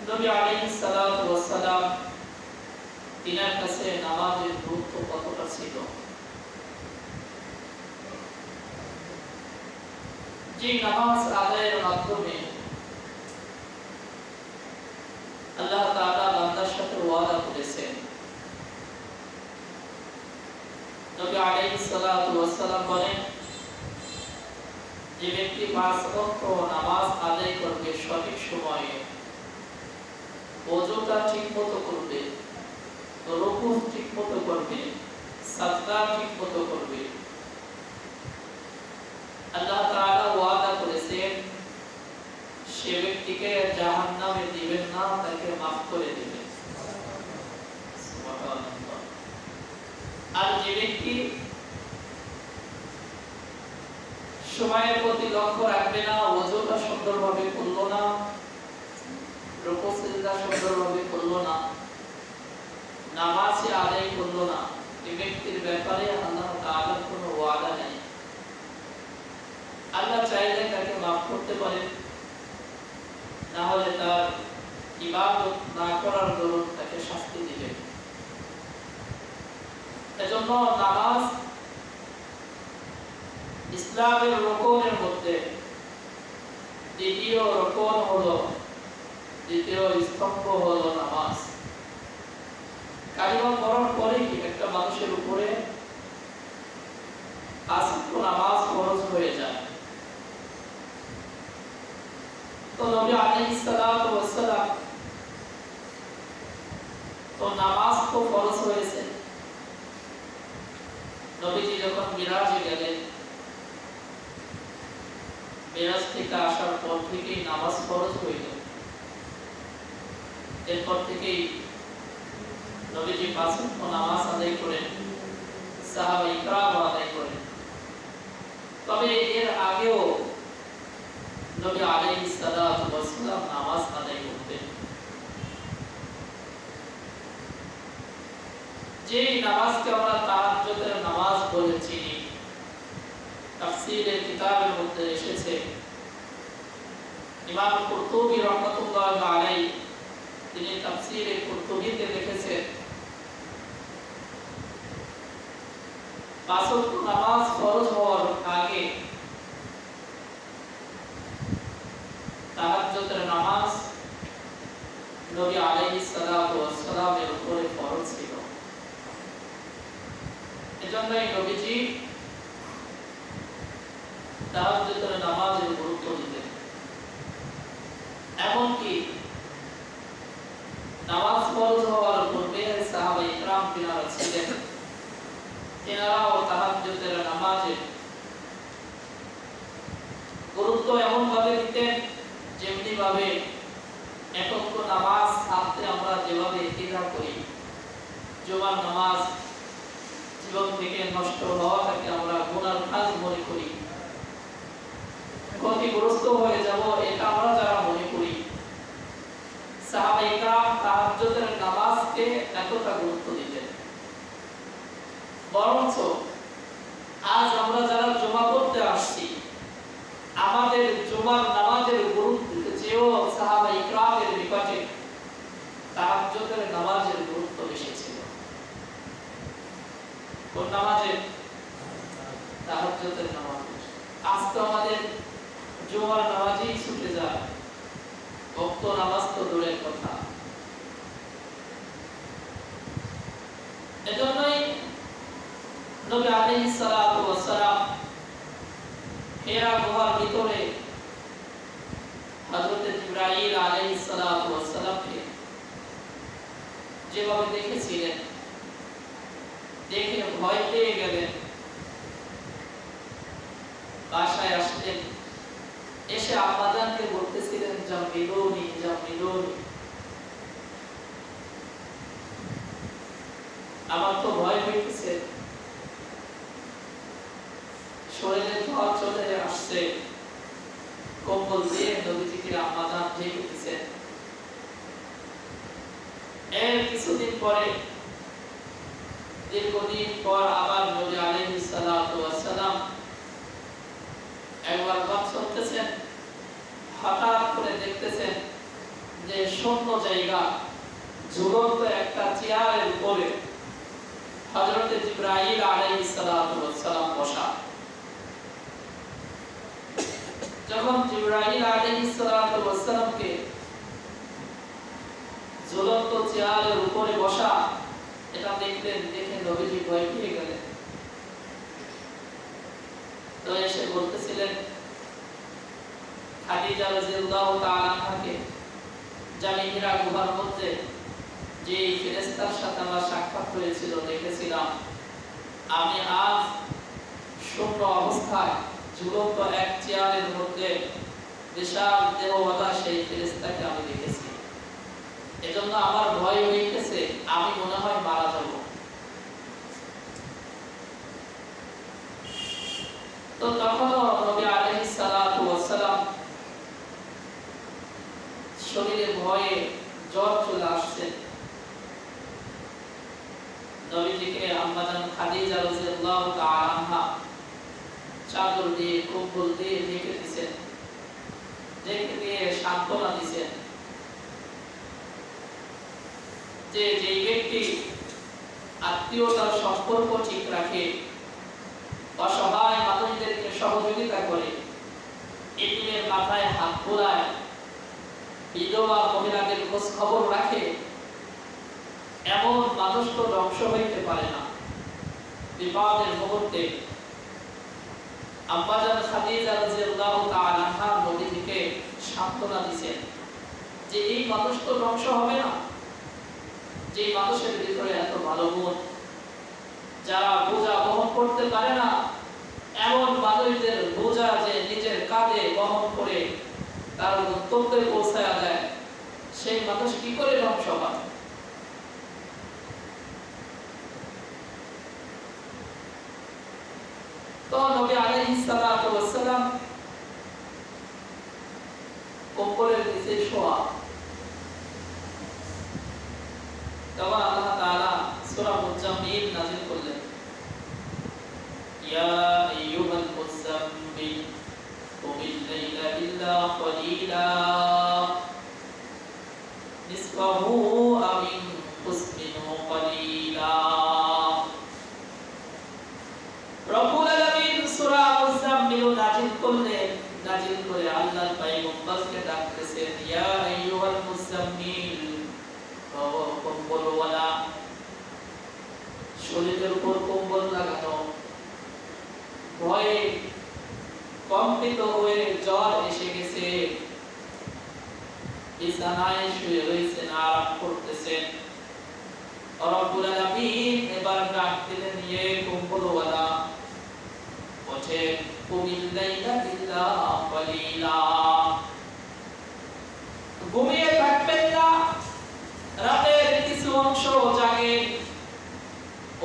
নবী আলাইহিস সালাতু ওয়াস সালাম তিনার কাছে নামাজের গুরুত্ব কতটা ছিল। যে নামাজ আদায়ের মাধ্যমে আল্লাহ তাআলা বান্দার সাথে ওয়াদা করেছেন। নবী আলাইহিস সালাতু ওয়াস সালাম বলেন, যে ব্যক্তি ৫ ওয়াক্ত নামাজ আদায় করবে সঠিক সময়ে, ওযুটা ঠিকমতো করবে, রুকু ঠিকমতো করবে, সাজদা ঠিকমতো করবে, আল্লাহ তাআলা ওয়াদা করেছেন সে ব্যক্তিকে জাহান্নামে দিবেন না, তাকে মাফ করে দিবেন। সুবহানাল্লাহ। আর যে ব্যক্তি সময়ের প্রতি লক্ষ্য রাখবে না, ওযুটা সুন্দরভাবে করলো না, রুকু সিজদা সুন্দরভাবে করলো না, নামাজ আদায় করলো না, এই ব্যক্তির ব্যাপারে আল্লাহ তাআলার কোনো ওয়াদা নেই। আল্লাহ চাইলে তাকে মাফ করতে পারেন, না হলে তার ইবাদত না করার দরুন তাকে শাস্তি দিবেন। এজন্য নামাজ ইসলামের রুকনের মধ্যে দ্বিতীয় রুকন হলো, দ্বিতীয় স্তম্ভ হলো নামাজ। কালিমা পড়ার পরেই একটা মানুষের উপরে ৫ ওয়াক্ত নামাজ ফরজ হয়ে যায়। তো নবী আলাইহিস সালাতু ওয়াস সালাম তো নামাজ তো ফরজ হয়েছে, নবীজি যখন মিরাজে গেলেন, মিরাজ থেকে আসার পর থেকেই নামাজ ফরজ হয়ে গেল। এরপর থেকেই নবীজি ৫ ওয়াক্ত নামাজ আদায় করেন, সাহাবায়ে কিরাম আদায় করেন। তবে এর আগেও নবী আলাইহিস সালাতু ওয়াস সালাম নামাজ আদায় করতেন। যে নামাজকে আমরা তাহাজ্জুদের নামাজ বলে চিনি, তাফসীরের কিতাবের মধ্যে এসেছে, ইমাম কুরতুবী রাহমাতুল্লাহি আলাইহি তিনি তাফসীরে কুরতুবীতে লিখেছেন, ৫ ওয়াক্ত নামাজ ফরজ হওয়ার আগে তাহাজ্জুদের নামাজ নবী আলাইহিস সালাতু ওয়াস সালামের উপরে ফরজ ছিল। এজন্যই নবীজি তাহাজ্জুদের নামাজের গুরুত্ব দিতেন। এমনকি নামাজ ফরজ হওয়ার পূর্বে সাহাবায়ে কিরাম যারা ছিলেন, এনারাও তাহাজ্জুদের নামাজের গুরুত্ব এমন ভাবে দিতেন যেমনি ভাবে একক নামাজ সাথে আমরা যেভাবে ইতিহাস করি, জুমার নামাজ জীবন থেকে নষ্ট হওয়াটাকে আমরা গুনার কাজ মনে করি, ক্ষতিগ্রস্ত হয়ে যাব এটা আমরা যারা মনে করি, সাহাবায়ে কিরাম তাহাজ্জুদের নামাজকে এতটা গুরুত্ব দিতেন। বরঞ্চ আজ আমরা যারা জুমা পড়তে আসছি, আমাদের জুমার নামাজের গুরুত্ব যেও সাহাবায়ে কিরামের নিকটে তাহাজ্জুদের নামাজের গুরুত্ব বেশি ছিল। কোন নামাজের? তাহাজ্জুদের নামাজ। আজ তো আমাদের জুমার নামাজই ছুটে যায়, ওয়াক্ত নামাজ তো দূরের কথা। এজন্যই নবী আলাইহিস সালাতু ওয়াস সালাম হিরা গুহার ভিতরে হযরত জিবরাইল আলাইহিস সালাতু ওয়াস সালামকে যেভাবে দেখেছিলেন, দেখে ভয় পেয়ে গেলেন, বাসায় আসলেন, এসে আম্মাজানকে বলতেছিলেন জামিলুনি জামিলুনি, আমার তো ভয় হইতেছে, শরীরে জ্বর চলে আসছে, কম্বল দিয়ে নবীজিকে আম্মাজান ঢেকে দিয়েছেন। এর কিছুদিন পরে, দীর্ঘদিন পর আবার নবী আলাইহিস সালাতু ওয়াস সালাম একবার বাস করতেছেন, হঠাৎ করে দেখতেছেন যে শূন্য জায়গা ঝুলন্ত একটা চেয়ারের উপরে হযরত জিবরাইল আলাইহিস সালাতু ওয়াস সালাম বসা। যখন জিবরাইল আলাইহিস সালাতু ওয়াস সালামকে ঝুলন্ত চেয়ারের উপরে বসা এটা দেখলেন, দেখে নবীজি ভয় পেয়ে গেলেন। তো এসে বলতেছিলেন খাদিজা রাদিয়াল্লাহু তাআলা আনহাকে, যে আমি হিরা গুহার মধ্যে যে ফেরেশতার সাথে আমার সাক্ষাৎ হয়েছিল দেখেছিলাম, আমি আজ শূন্য অবস্থায় ঝুলন্ত এক চেয়ারের মধ্যে বিশাল দেহওয়ালা সেই ফেরেশতাকে আমি দেখেছি। এজন্য আমার ভয় হইতেছে, আমি মনে হয় মারা যাব। তো তখনও নবী আলাইহিস সালাতু ওয়াস সালাম শরীরে ভয়ে জ্বর চলে আসছে। নবীজিকে আম্মা জান খাদিজা রাদিয়াল্লাহু তাআলা আনহা চাদর দিয়ে কম্বল দিয়ে ঢেকে দিয়েছেন, ঢেকে দিয়ে সান্ত্বনা দিয়েছেন যে যেই ব্যক্তি আত্মীয়তার সম্পর্ক ঠিক রাখে, অসহায় মানুষদেরকে সহযোগিতা করে, এতিমের মাথায় হাত বোলায়, বিধবা মহিলাদের খোঁজ খবর রাখে, এমন মানুষ তো ধ্বংস হইতে পারে না। বিপদের মুহূর্তে আম্মা জান খাদিজা রাদিয়াল্লাহু তাআলা আনহা নবীজিকে সান্ত্বনা দিয়েছেন যে এই মানুষ তো ধ্বংস হবে না। যে মানুষের ভিতরে এত ভালো গুণ, যারা বোঝা বহন করতে পারে না এমন মানুষদের বোঝা যে নিজের কাঁধে বহন করে তার গন্তব্যে পৌঁছায় দেয়, সেই মানুষ কি করে ধ্বংস হয়? তো নবী আলাইহিস সালাতু ওয়াস সালাম কম্বলের নিচে শোয়া। তখন আল্লাহ তাআলা সূরা মুজাম্মিল নাযিল করলেন, ইয়া আইয়ুহাল মুযাম্মিল কুমিল লাইলা ইল্লা ক্বালিলা নিসফাহু আও ইনকুস মিনহু ক্বালিলা। রব্বুল আলামিন সূরা মুজাম্মিল নাযিল করলেন, নাযিল করে আল্লাহর পয়গম্বরকে ডাকতেছেন, ইয়া আইয়ুহাল মুযাম্মিল, ও কম্বলওয়ালা, শরীরের উপর কম্বল লাগানো, ভয়ে কম্পিত হয়ে জ্বর এসে গেছে, বিছানায় শুয়ে রয়েছেন, আরাম করতেছেন। রব্বুল আলামিন এবার ডাক দিলেন, ইয়ে কম্বলওয়ালা, ওঠে, কুমিল লাইলা ইল্লা ক্বালিলা, ঘুমিয়ে থাকবেন না, রাতের কিছু অংশ জাগে,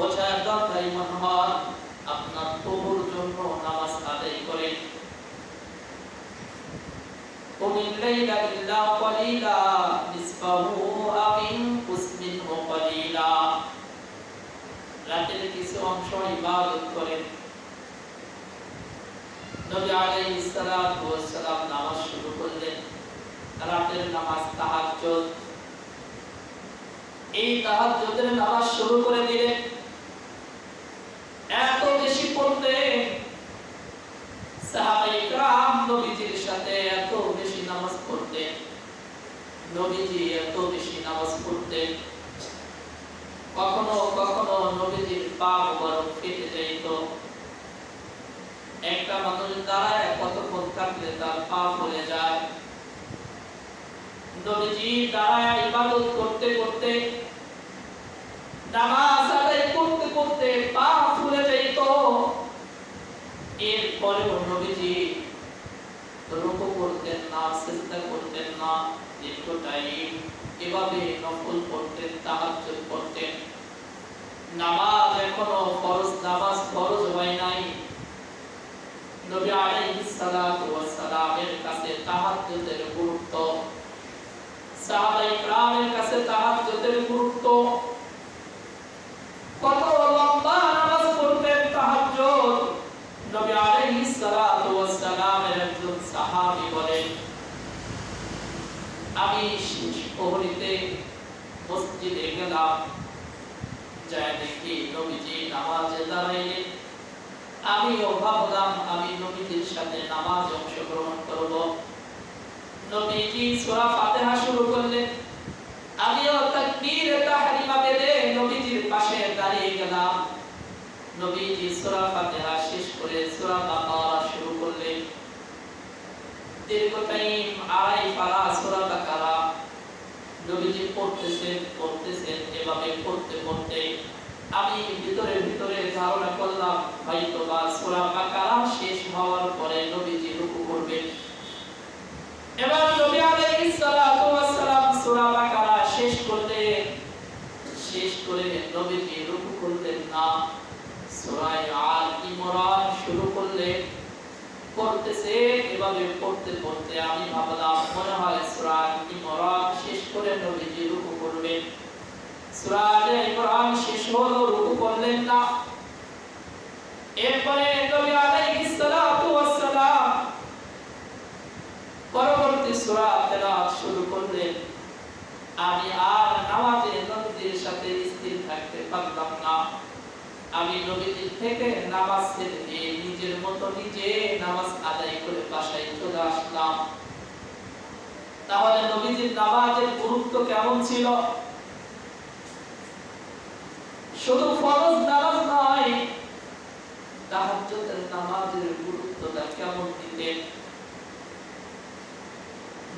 ওঠার দরকার মনে হয় আপনার প্রভুর জন্য নামাজ আদায় করেন। কুমিল লাইলা ইল্লা ক্বালিলা নিসফাহু আও ইনকুস মিনহু ক্বালিলা, রাতের কিছু অংশ ইবাদত করেন। নবী আলাইহিস সালাতু ওয়াস সালাম নামাজ শুরু করলেন, রাতের নামাজ তাহাজ্জুদ। এই তাহাজ্জুদের নামাজ শুরু করে দিলেন, এত বেশি পড়তে সাহাবায়ে کرام নবীজির সাথে এত বেশি নামাজ পড়তেন, নবীজি এত বেশি নামাজ পড়তেন, কখনো কখনো নবীজির পা মোবারক ফেটে যেত। একটা মানুষ দাঁড়ায় কতক্ষণ থাকলে তার পা ফুলে যায়। নবীজি দাঁড়ায় ইবাদত করতে করতে, নামাজ আদায় করতে করতে পা ফুলে যেত। এরপরেও নবীজি রুকু করতেন না, সিজদা করতেন না, একটু টাইম এভাবে নফল পড়তেন, তাহাজ্জুদ পড়তেন। নামাজ এখনো ফরজ নামাজ ফরজ হয় নাই। নবী আলাইহিস সালাতু ওয়াস সালামের কাছে তাহাজ্জুদের গুরুত্ব, সাহাবায়ে کرامের কাছে তাহাজ্জুদের গুরুত্ব, কত লম্বা নামাজ পড়তেন তাহাজ্জুদ। নবী আলাইহিস সালাতু ওয়াস সালামের একজন সাহাবী বলেন, আমি প্রহরীতে মসজিদে গেলাম, যায় দেখি নবীজি নামাজে দাঁড়াইলেন। আমিও ভাবলাম আমি নবীজির সাথে নামাজে অংশগ্রহণ করব। নবীজি সূরা ফাতিহা শুরু করলেন, আমিও তাকবীরে তাহরিমা বেঁধে নবীজির পাশে দাঁড়িয়ে গেলাম। নবীজি সূরা ফাতিহা শেষ করে সূরা বাকারা শুরু করলেন। দীর্ঘ টাইম আড়াই পারা সূরা বাকারা নবীজি পড়তেছেন। এভাবে পড়তে পড়তে আমি ভিতরে ধারণা করলাম হয়তোবা সূরা বাকারা শেষ হওয়ার পরে নবীজি রুকু করবেন। এবার নবী আলাইহিস সালাতু ওয়াস সালাম সূরা বাকারা শেষ করে নবীজি রুকু করলেন না, সূরা আল ইমরান শুরু করলেন। পড়তেছে এভাবে পড়তে আমি ভাবলাম মনে হয় সূরা আল ইমরান শেষ করে নবীজি রুকু করবেন। সূরা আল ইমরান শেষ হলো, রুকু করলেন না। এরপরে নবী আলাইহিস সালাতু ওয়াস সালাম পরবর্তী সূরা তেলাওয়াত শুরু করলেন। আমি আর নামাজে নবীজির সাথে স্থির থাকতে পারলাম না। আমি নবীজির থেকে নামাজ ছেড়ে দিয়ে নিজের মতো নিজে নামাজ আদায় করে বাসায় চলে আসলাম। তাহলে নবীজির নামাজের গুরুত্ব কেমন ছিল? শুধু ফরজ নামাজ নয়, তাহাজ্জুদের নামাজের গুরুত্বটা কেমন দিতেন?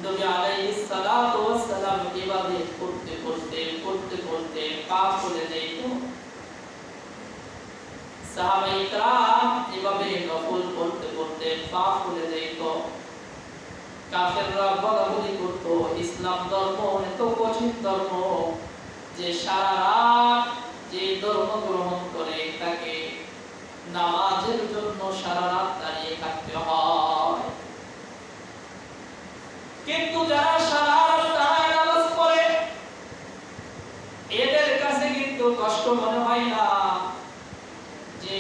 নবী আলাইহিস সালাতু ওয়াস সালাম এভাবে পড়তে পা ফুলে যেত। সাহাবায়ে কেরাম এভাবে নফল পড়তে পা ফুলে যেত। কাফেররা বলাবলি করত ইসলাম ধর্ম এত কঠিন ধর্ম যে সারা রাত যে ধর্ম গ্রহণ করে তাকে নামাজের জন্য সারা রাত দাঁড়িয়ে থাকতে হয়। কিন্তু যারা সারা রাত দাঁড়ায় নামাজ পড়ে এদের কাছে কিন্তু কষ্ট মনে হয় না। যে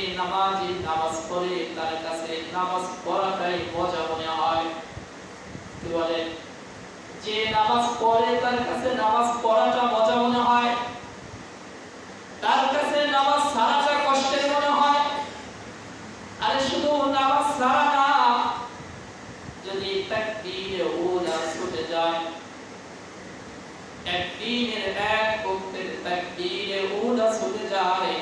নামাজ পড়ে তার কাছে নামাজ পড়াটাই মজা মনে হয়। কি বলেন? যে নামাজ পড়ে তার কাছে নামাজ পড়াটা মজা মনে হয়, তার কাছে নামাজ ছাড়াটা কষ্টের মনে হয়। আরে শুধু নামাজ ছাড়া না, যদি তাকবীরে উলা ছুটে যায়, একদিনের এক বক্তের তাকবীরে উলা ছুটে যায়,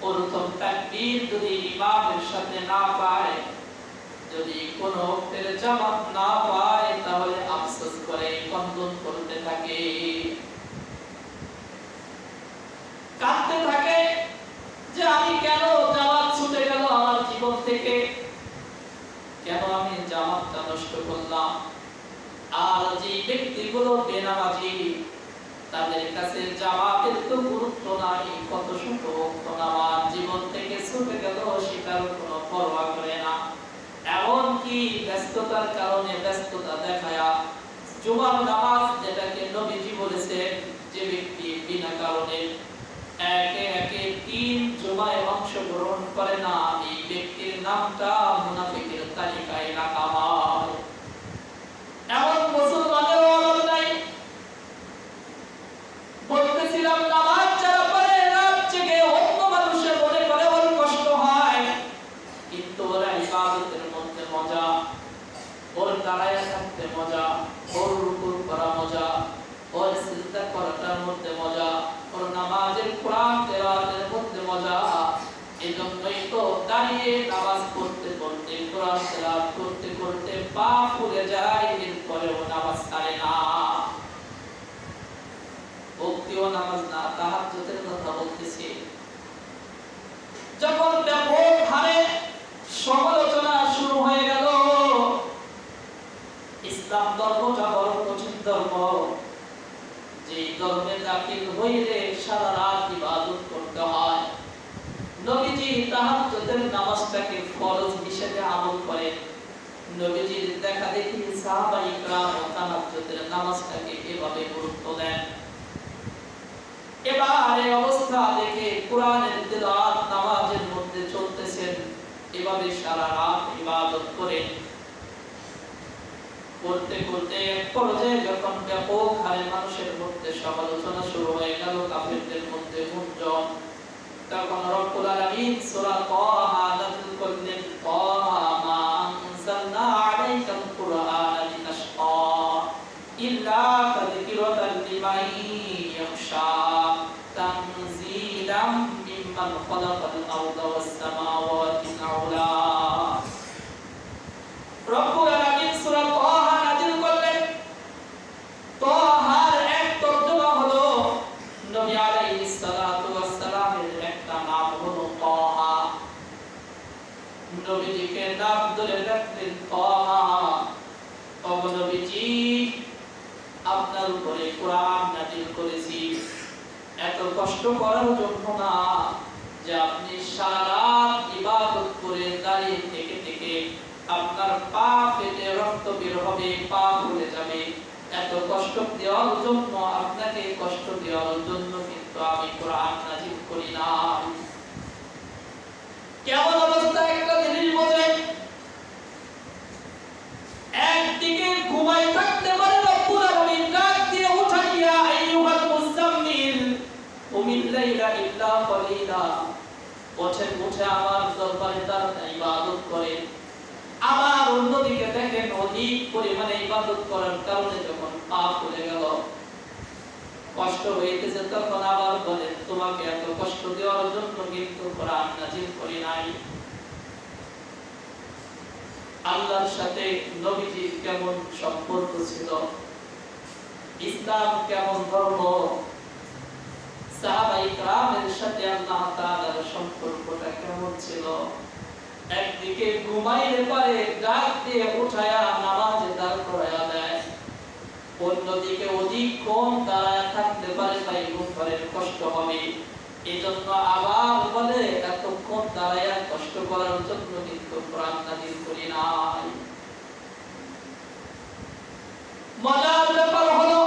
প্রথম তাকবীর যদি ইমামের সাথে না পায়, যদি কোন ওয়াক্তের জামাত না পায়, তাহলে আফসোস করে কন্দন করতে থাকে, কাঁদতে থাকে যে আমি কেন জামাত ছুটে গেল আমার জীবন থেকে, কেন আমি জামাতটা নষ্ট করলাম। আর যে ব্যক্তিগুলো বেনামাজি তাদের কাছে জামাতের তো গুরুত্ব নাই, কত শত ওয়াক্ত নামাজ জীবন থেকে ছুটে গেল সেটার কোনো পরোয়া করে না। এমনকি ব্যস্ততার কারণে ব্যস্ততা দেখায়া জুমার নামাজ, যেটাকে নবীজি বলেছেন যে ব্যক্তি বিনা কারণে একে 3 জুমায় অংশগ্রহণ করে না, এই ব্যক্তির নামটা মুনাফিকের তালিকায় রাখা হয়। এমন মুসলমানের আমল নাই। বলতেছিলাম নামাজ যারা পড়ে রাত জেগে অন্য মানুষের মনে করে ওর কষ্ট হয়, কিন্তু ওরা ইবাদতের মধ্যে মজা, ওর দাঁড়ায় থাকতে মজা, ওর রুকু করা মজা, ওর সিজদা করাটার মধ্যে মজা, ওর নামাজের কোরআন তেলাওয়াতের মধ্যে মজা। এজন্যই তো দাঁড়িয়ে নামাজ পড়তে কোরআন তেলাওয়াত করতে পা ফুলে যায়, এরপরেও নামাজ ছাড়ে না। ভক্তিও নামাজ না, তাহাজ্জুদের কথা বলতেছি। যখন ব্যাপক হারে সমালোচনা শুরু হয়ে গেল, ইসলাম ধর্মটা বড় কঠিন ধর্ম, যে ধর্মে দাখিল হইলে সারা রাত ইবাদত করতে হয়। নবীজি তাহাজ্জুদের নামাজটাকে ফরজ হিসেবে আমল করেন। নবীজির দেখা দেখি সাহাবায়ে কেরাম তাহাজ্জুদের নামাজটাকে এভাবে গুরুত্ব দেন। এবারে অবস্থা দেখে কোরআনের তেলাওয়াত নামাজের মধ্যে চলতেছেন, এভাবে সারা রাত ইবাদত করেন। করতে করতে এক পর্যায়ে যখন ব্যাপক হারে মানুষের মধ্যে সমালোচনা শুরু হয়ে গেল, কাফেরদের মধ্যে গুঞ্জন, তখন রব্বুল আলামিন সূরা তাহা নাযিল করলেন, তাহা মা আনজালনা আলাইকাল কুরআনা লিতাশকা ইল্লা তাযকিরাতান লিমান ইয়াখশা তানজিলাম মিম্মান খালাকাল আরদা ওয়াস সামাওয়াতিল আউলা। রব্বুল আলামিন সূরা তাহা নাযিল করলেন। তাহার এক তর্জমা হলো নবী আলাইহিস সালাতু ওয়াস সালামের একটা নাম হলো তাহা। নবীজিকে নাম ধরে রাখলেন তাহা। ও নবীজি, আপনার উপরে কোরআন নাযিল করেছি এত কষ্ট করার জন্য না যে আপনি সারা রাত ইবাদত করে দাঁড়িয়ে থেকে থেকে আপনার পা ফেটে রক্ত বের হবে, পা ফুলে যাবে, এত কষ্ট দেওয়ার জন্য, আপনাকে কষ্ট দেওয়ার জন্য কিন্তু আমি কোরআন নাযিল করি না। কেমন অবস্থা একটা জিনিস বোঝেন, একদিকে ঘুমাই থাকতে পারে রব্বুল আলামিন ডাক দিয়ে উঠাইয়া, আইয়ুহাল মুজাম্মিল কুমিল লাইলা ইল্লা কলিলা, ওঠেন, উঠে আমার দরবারে দাঁড়ান, ইবাদত করেন। আবার অন্যদিকে দেখেন অধিক পরিমাণে ইবাদত করার কারণে যখন পা ফুলে গেল, কষ্ট হইতেছে, তখন আবার বলেন তোমাকে এত কষ্ট দেওয়ার জন্য কিন্তু কোরআন নাযিল করি নাই। আল্লাহর সাথে নবীজির কেমন সম্পর্ক ছিল, ইসলাম কেমন ধর্ম, সাহাবায়ে কেরামের সাথে আল্লাহ তাআলার সম্পর্কটা কেমন ছিল। একদিকে ঘুমাইলে পারে ডাক দিয়ে উঠায়া নামাজে দাঁড় করায়া দেয়, অন্যদিকে অধিকক্ষণ দাঁড়ায় থাকতে পারে, তাই ঘুমের কষ্ট হবে, এজন্য আবার বলে এতক্ষণ দাঁড়ায় কষ্ট করার জন্য কিন্তু কোরআন নাযিল করি নাই। মজার ব্যাপার হলো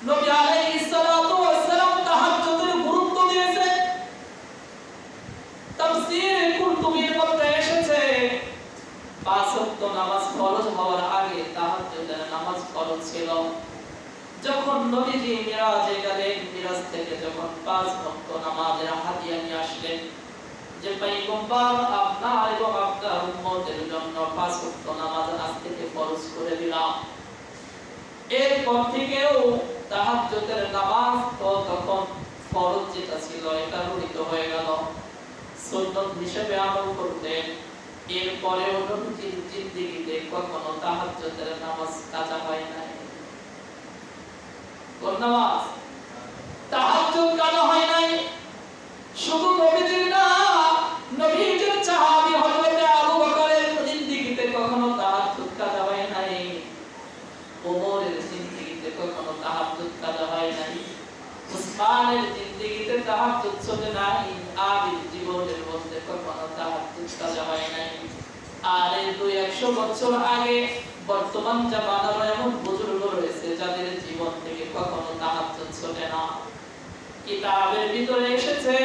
নবী আলাইহিস সালাতু ওয়াস সালাম তাহাজ্জুদের গুরুত্ব দিয়েছেন। তাফসীরে কুরতুবীর মধ্যে এসেছে 5 ওয়াক্ত নামাজ ফরজ হওয়ার আগে তাহাজ্জুদের নামাজ ফরজ ছিল। যখন নবীজি মিরাজে গেলেন, মিরাজ থেকে যখন 5 ওয়াক্ত নামাজের হাদিয়া নিয়ে আসলেন, যে পয়গম্বর আপনার এবং আপনার উম্মতের জন্য 5 ওয়াক্ত নামাজ আজ থেকে ফরজ করে দিলাম। এরপর থেকেও তাহাজ্জুদের নামাজ তো তখন ফরজ যেটা ছিল এটা রহিত হয়ে গেল, সুন্নাত হিসেবে আমল করতেন। এরপরেও নবীজির জিন্দেগিতে কখনো তাহাজ্জুদের নামাজ কাজা হয় নাই। কোন নামাজ? তাহাজ্জুদ কাজা হয় নাই। শুধু নবীজির না, নবীজির সাহাবী হযরত আবু বকরের জিন্দেগিতে কখনো তাহাজ্জুদ কাজা হয় নাই, ওমরের জিন্দেগিতে কখনো তাহাজ্জুদ কাজা হয় নাই, উসমানের জিন্দেগিতে তাহাজ্জুদ চলে নাই, আলীর জীবনের মধ্যে কখনো তাহাজ্জুদ কাজা হয় নাই। আর এই 200 বছর আগে বর্তমান জামানার এমন বুজুর্গ রয়েছে যাদের জীবন থেকে কখনো তাহাজ্জুদ চলে না। কিতাবের ভিতরে এসেছে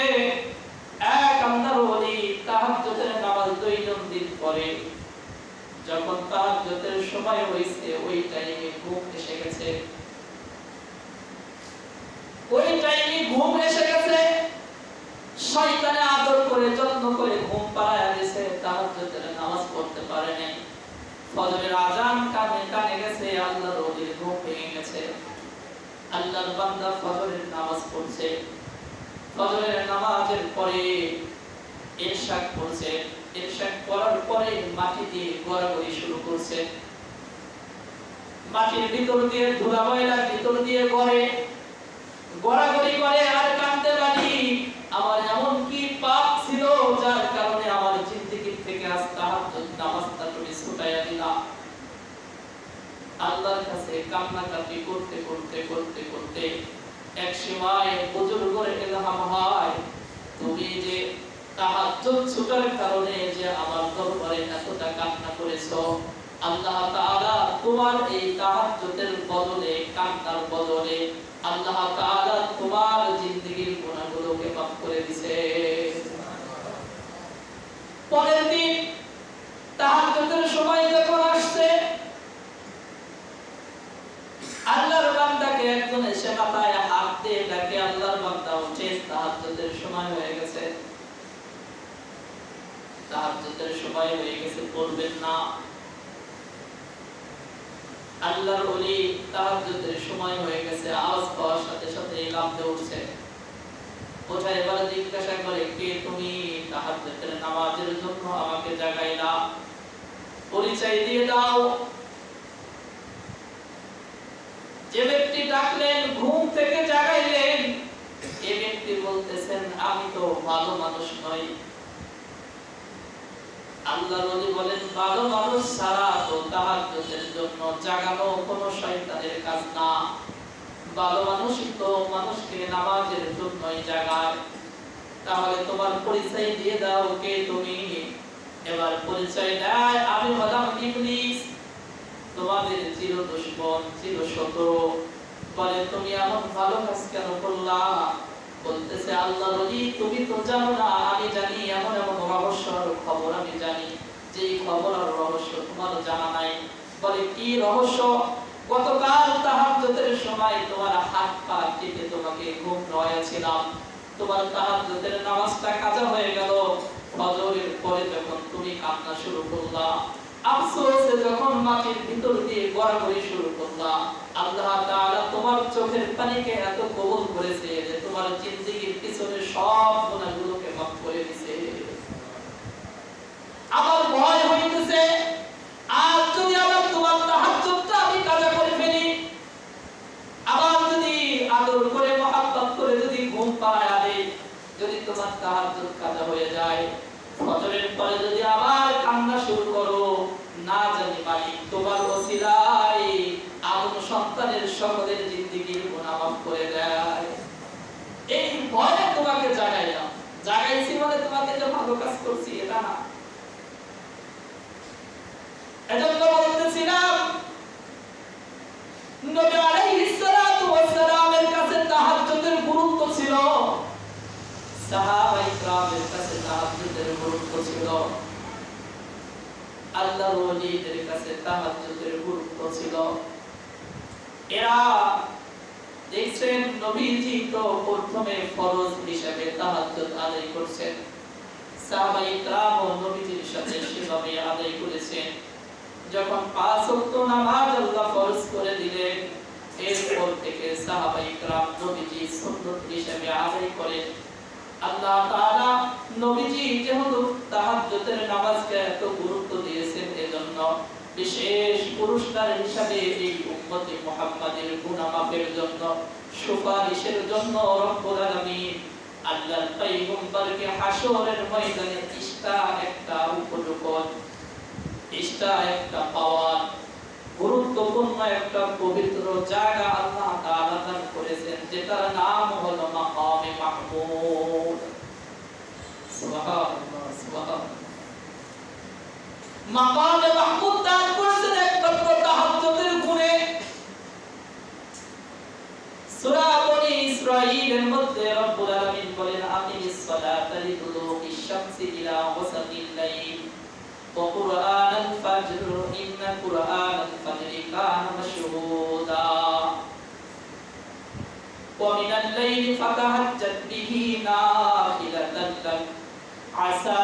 এক আল্লাহর ওলি তাহাজ্জুদের নামাজ দৈনন্দিন পড়ে, যখন তাহাজ্জুদের সময় হইছে ওই টাইমে ঘুম এসে গেছে, ওই টাইমে ঘুম এসে গেছে, শয়তানে আদর করে যত্ন করে ঘুম পাড়ায় দিয়েছে, তাহাজ্জুদের নামাজ পড়তে পারে নাই। ফজরের আযান কানে কানে গেছে, আল্লাহর ওলির ঘুম ভেঙে গেছে। আল্লাহর বান্দা ফজরের নামাজ পড়ছে, ফজরের নামাজের পরে ইরশাদ পড়ছে, ইরশাদ পড়ার পরে মাটি দিয়ে গড়াগড়ি শুরু করছে, মাটির ভিতর দিয়ে ধুলা ময়লার ভিতর দিয়ে গড়াগড়ি করে আর কাঁদতে লাগি, আমার এমন কি পাপ ছিল যার কারণে আমার জিন্দেগি থেকে আজ তাহাজ্জুদ নামাজটা তুমি ছুটাইয়া দিলাম। আল্লাহর কাছে কান্নাকাটি করতে করতে করতে করতে এক সময় বুজুর্গের ইলহাম হয়, তুমি যে তাহাজ্জুদ ছুটার কারণে যে আমার দরবারে এতটা কান্না করেছো, আল্লাহ তাআলা তোমার এই তাহাজ্জুদের বদলে, কান্নার বদলে আল্লাহ তাআলা তোমার জিন্দেগীর গুনাহগুলোকে মাফ করে দিয়েছে। পরের দিন তাহাজ্জুদের সময় যখন আসছে, তাহাজ্জুদের সময় হয়ে গেছে পড়বেন না। আল্লাহর ওলি তাহাজ্জুদের সময় হয়ে গেছে, আওয়াজ পাওয়ার সাথে সাথে লাফতে উঠছে। ওঠা এবার জিজ্ঞাসা করে, কে তুমি? তাহাজ্জুদের নামাজের জন্য আমাকে জাগাইলা, পরিচয় দিয়ে দাও। যে ব্যক্তি ডাকলেন, ঘুম থেকে জাগাইলেন, এই ব্যক্তি বলতেছেন, আমি তো ভালো মানুষ নই। আল্লাহর ওলি বলেন, ভালো মানুষ ছাড়া তো তাহাজ্জুদের জন্য জাগানো কোনো শয়তানের কাজ না। ভালো মানুষই তো মানুষকে নামাজের জন্যই জাগায়। তাহলে তোমার পরিচয় দিয়ে দাও, কে তুমি? এবার পরিচয় দেয়, আমি হলাম ইবলিস, তোমাদের চির দুশমন, চির শত্রু। বলে, তুমি এমন ভালো কাজ কেন করলা? বলতেছে, আল্লাহর ওলি, তুমি তো জানো না, আমি জানি এমন এমন রহস্য আর খবর আমি জানি, যেই খবর আর রহস্য তোমার জানা নাই। বলে, কি রহস্য? গতকাল তাহাজ্জুদের সময় তোমার হাত পা টিপে তোমাকে ঘুম নয়াছিলাম, তোমার তাহাজ্জুদের নামাজটা কাজা হয়ে গেল। ফজরের পরে যখন তুমি কান্না শুরু করলা, আফসোসে যখন মাটির ভিতর দিয়ে গড়াগড়ি শুরু করলা, আল্লাহ তাআলা তোমার চোখের পানিকে এত কবুল করেছে যে তোমার জিন্দেগীর পিছনে সব গুনাহগুলোকে মাফ করে দিয়েছে। আমার ভয় হইতেছে, আর যদি আবার তোমার তাহাজ্জুদটা আমি কাজা করে ফেলি, আবার যদি আদর করে মহব্বত করে যদি ঘুম পাড়ায় দেই, যদি তোমার তাহাজ্জুদ কাজা হয়ে যায়, ফজরের পরে যদি আবার কান্না শুরু করো, না জানি মালিক তোমার ওসিলায় আদম সন্তানের সকলের জিন্দেগীর গুনাহ মাফ করে দেয়। এই ভয়ে তোমাকে জাগাইলাম। জাগাইছি মানে তোমাকে যে ভালো কাজ করছি এটা না। এজন্য বলতেছিলাম, নবী আলাইহিস সালাতু ওয়াস সালামের কাছে তাহাজ্জুদের গুরুত্ব ছিল, সাহাবায়ে কিরামের কাছে তাহাজ্জুদের গুরুত্ব ছিল, আল্লাহর ওলিদের কাছে তাহাজ্জুদের গুরুত্ব ছিল। এরা দেখছেন, নবীজি তো প্রথমে ফরজ হিসেবে তাহাজ্জুদ আদায় করছেন, সাহাবায়ে কিরাম ও নবীজির সাথে সেভাবে আদায় করেছেন। যখন ৫ ওয়াক্ত নামাজ আল্লাহ ফরজ করে দিলেন, এরপর থেকে সাহাবায়ে কিরাম নবীজি সুন্নাত হিসেবে আদায় করেন। আল্লাহ তাআলা নবীজি যেহেতু তাহাজ্জুদের নামাজকে এত গুরুত্ব দিয়েছেন, এজন্য বিশেষ পুরস্কার হিসাবে এই উম্মতে মুহাম্মাদের গুনাহ মাফের জন্য, সুপারিশের জন্য রব্বুল আলামিন আল্লাহর পয়গম্বরকে হাসরের ময়দানে একটা উপযোগন, একটা পাওয়ার গুরুত্বপূর্ণ একটা পবিত্র জায়গা আল্লাহ তাআলা দান করেছেন, যেটার নাম হলো মাকামে মাহমুদ। সুবহানাল্লাহ, সুবহানাল্লাহ। মাকামে মাহমুদ দান করেছেন একমাত্র তাহাজ্জুদের গুণে। সূরা বনী ইসরাঈলের মধ্যে রব্বুল আলামিন বলেন, আকিমিস সালাতা লিদুলুকিশ শামসি ইলা ওয়াসাতিল লাইল ওয়া কুরআনাল ফাজর ইন্না কুরআনাল ফাজরি কানা মাশহুদা ওয়া মিনাল লাইলি ফাতাহাজ্জাত বিহি নাফিলাতান লাক আসা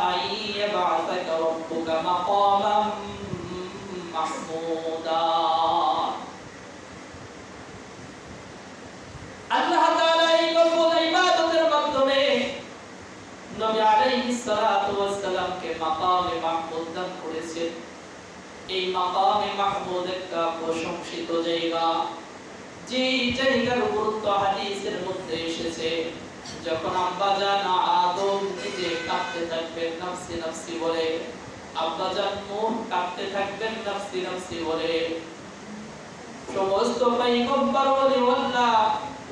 আন ইয়াবআসাকা রাব্বুকা মাকামান মাহমুদা। আল্লাহ তাআলা এই নফল ইবাদতের মাধ্যমে নবী আলাইহিস সালাতু ওয়াস সালামকে মাকামে মাহমুদ দান করেছেন। এই মাকামে মাহমুদ একটা প্রশংসিত জায়গা, যে জায়গার গুরুত্ব হাদিসের মধ্যে এসেছে। যখন আব্বাজান আদম নিজে কাঁদতে থাকবেন নফসি নফসি বলে, আব্বাজান নূহ কাঁদতে থাকবেন নফসি নফসি বলে, সমস্ত পয়গম্বর ওলিউল্লাহ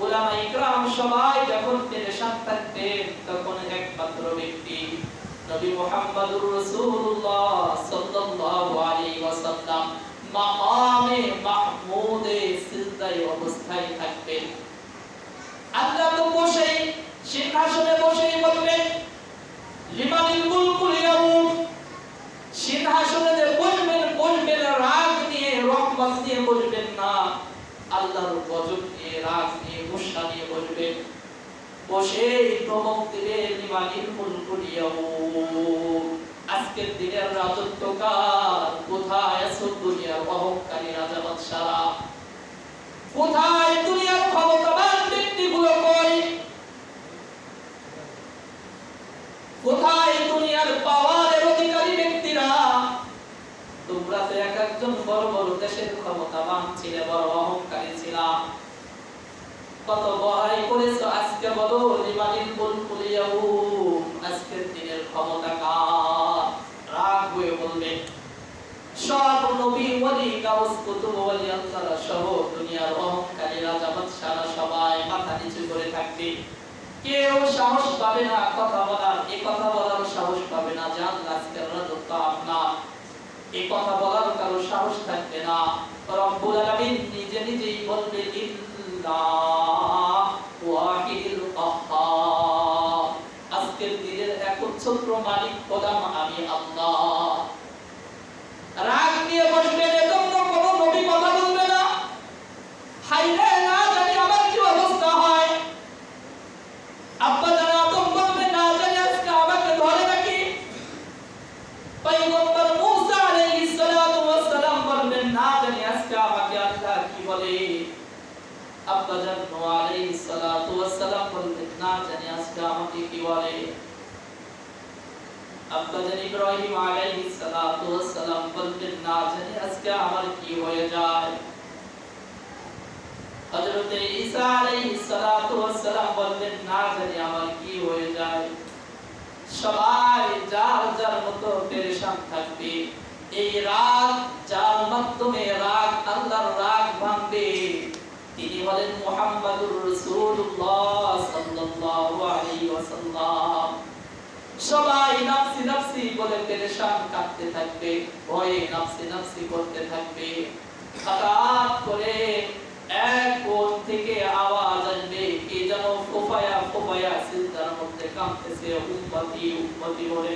উলামা ইকরাম সবাই যখন পেরেশান থাকতেন, তখন একমাত্র ব্যক্তি নবী মুহাম্মদুর রাসূলুল্লাহ সাল্লাল্লাহু আলাইহি ওয়াসাল্লাম মাকামে মাহমুদে সিজদায় অবস্থায় থাকবেন। আল্লাহ তো বসেই সিংহাসনে বসেই বলবেন, লিমানিল মুলকুল ইয়াউম, সিংহাসনে যে বসবেন রাগ নিয়ে, রহমত নিয়ে বসবেন না, আল্লাহর গজব নিয়ে, রাগ নিয়ে, গুসা নিয়ে বসবেন। বসে ধমক দিলে লিমানিল মুলকুল ইয়াউম, আজকের দিনের রাজত্বকার কোথায় আছো দুনিয়ার অহংকারী রাজা বাদশারা, কোথায় দুনিয়ার ক্ষমতাবান ব্যক্তিগুলো, কোথায় দুনিয়ার পাওয়ারের অধিকারী ব্যক্তিরা? তোমরা তো এক একজন বড় বড় দেশের ক্ষমতাবান ছিলে, বড় অহংকারী ছিলা, কত বড়াই করেছো, আজকে বলো লিমানিল মুলকুল ইয়াউম, আজকের দিনের ক্ষমতা কার? রাগ হয়ে বলবে। সব নবী ওলি গাউস কুতুব ওলি আল্লাহ সহ দুনিয়ার অহংকারী রাজা বাদশারা সবাই মাথা নিচু করে থাকবে, কেউ সাহস পাবে না কথা বলার, এই কথা বলার সাহস পাবে না যে আল্লাহ আজকের রাজত্ব আপনার, এই কথা বলার কারো সাহস থাকবে না। রব্বুল আলামিন নিজে নিজেই বলবে ইল্লাহ ওয়াহিদুল কাহ্হার, আজকের দিনের একচ্ছত্র মালিক হলাম আমি আল্লাহ। রাগ নিয়ে বসবেন, এজন্য কোনো নবী কথা বলবে না। হায়রে না জানি আমার কি অবস্থা হয়, আব্বা জানা আদম বলবে না জানি আজকে আমাকে ধরে নাকি, পয়গম্বর মুসা আলাইহিস সালাতু ওয়াস সালাম বলবেন না জানি আজকে আমাকে আল্লাহ কি বলে, আব্বা জান নূহ আলাইহিস সালাতু ওয়াস সালাম বলবেন না জানি আজকে আমাকে কি বলে, আব্বা জান ইব্রাহিম আলাইহিস সালাতু ওয়াস সালাম বলবেন না জানি আজকে আমার কি হয়ে যায়, হযরত ঈসা আলাইহিস সালাতু ওয়াস সালাম বলবেন না জানি আমার কি হয়ে যায়। সবাই যার যার মতো পেরেশান থাকবে। এই রাগ যার মাধ্যমে রাগ আল্লাহর রাগ ভাঙবে তিনি হলেন মুহাম্মাদুর রাসূলুল্লাহ সাল্লাল্লাহু আলাইহি ওয়াসাল্লাম। সবাই নফসি নফসি বলে পেরেশান কাঁদতে থাকবে, ভয়ে নফসি নফসি করতে থাকবে। হঠাৎ করে এক কোণ থেকে আওয়াজ আসবে, কে যেন ফোফায়া ফোফায়া সিজদার মধ্যে কাঁদতেছে, উম্মতি উম্মতি বলে।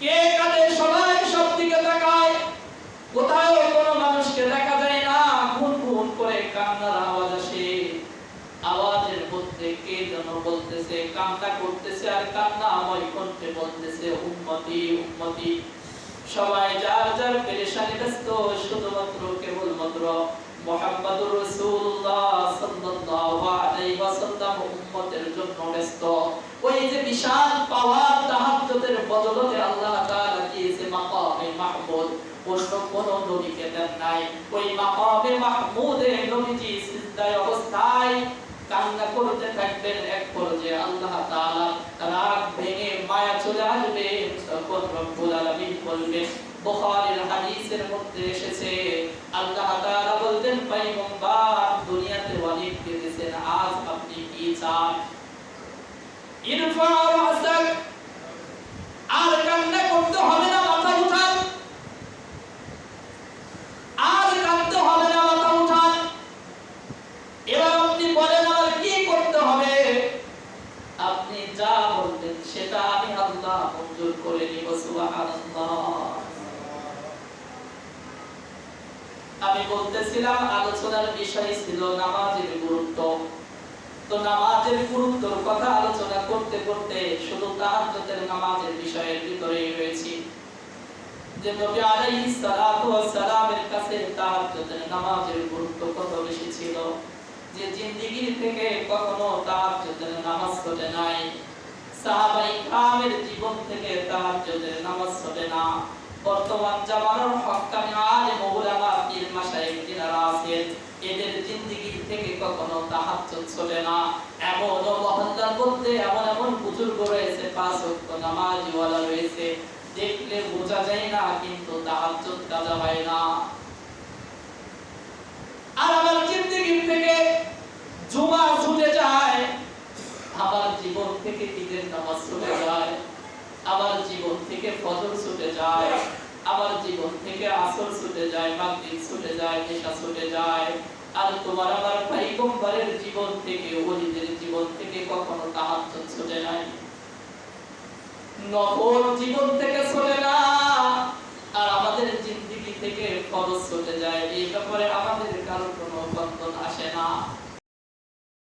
কে কাঁদে? সবাই সব দিকে তাকায়, কোথাও কোনো মানুষকে দেখা যায় না, গুনগুন করে কান্নার আওয়াজ আসে। আওয়াজের মধ্যে কে যেন বলতেছে, কান্না করতেছে আর কান্নাময় কণ্ঠে বলতেছে উম্মতি উম্মতি। সবাই যার যার পেরেশানি ব্যস্ত, শুধুমাত্র কেবলমাত্র মুহাম্মাদুর রাসূলুল্লাহ সাল্লাল্লাহু আলাইহি ওয়াসাল্লাম উম্মতের জন্য ব্যস্ত। ওই যে বিশাল পাওয়ার তাহাজ্জুদের বদলতে আল্লাহ তাআলা দিয়েছে মাকামে মাহমুদ, অন্য কোন নবীকে দেন নাই। ওই মাকামে মাহমুদে নবীজি সিজদায় অবস্থায় কান্না করতে থাকবেন। এক পর্যায়ে আল্লাহ তাআলা রাগ ভেঙে মায়া চলে আসবে, তখন রব্বুল আলামিন বলবেন, বুখারীর হাদিসের মধ্যে এসেছে আল্লাহ তাআলা বলতেন, পয়গম্বর দুনিয়াতে অনেক পেয়েছেন, আজ আপনি কি চান? ইরফা রাসাক, আর কান্না করতে হবে না, মাথা উঠান। আর কাঁদতে হবে না, মাথা উঠান। এবার আপনি বলেন আমার কি করতে হবে? আপনি যা বলবেন সেটা আমি আল্লাহ মঞ্জুর করে নিব। সুবহানাল্লাহ। আমি বলতেছিলাম আলোচনার বিষয় ছিল নামাজের গুরুত্ব। তো নামাজের গুরুত্বের কথা আলোচনা করতে করতে শুধু তাহাজ্জুদের নামাজের বিষয়ের ভিতরেই রয়েছি, যে নবী আলাইহিস সালাতু ওয়াস সালামের কাছে তাহাজ্জুদের নামাজের গুরুত্ব কত বেশি ছিল, যে জিন্দেগি থেকে কখনো তাহাজ্জুদের নামাজ ছুটে নাই। সাহাবায়ে কিরামের জীবন থেকে তাহাজ্জুদের নামাজ ছুটে না। বর্তমান জামানার হক্কানি আলেম উলামা পীর মাশায়েখ যারা আছেন, এদের জিন্দেগি থেকে কখনো তাহাজ্জুদ ছুটে না। এমন মহল্লার মধ্যে এমন এমন বুজুর্গ রয়েছে, পাঁচ ওয়াক্ত নামাজওয়ালা রয়েছে, দেখলে বোঝা যায় না কিন্তু তাহাজ্জুদ কাজা হয় না। আর আমার জিন্দেগি থেকে জুমা ছুটে যায়, আমার জীবন থেকে ঈদের নামাজ ছুটে যায়, আমার জীবন থেকে ফজর ছুটে যায়, আমার জীবন থেকে আসর ছুটে যায়, মাগরিব ছুটে যায়, ইশা ছুটে যায়। আর তোমার আমার পয়গম্বরের জীবন থেকে, ওলিদের জীবন থেকে কখনো তাহাজ্জুদ ছুটে নাই, নফল জীবন থেকে ছুটে না। আর আমাদের জিন্দেগি থেকে ফরজ ছুটে যায়, এই ব্যাপারে আমাদের কারো কোনো বন্ধন আসে না।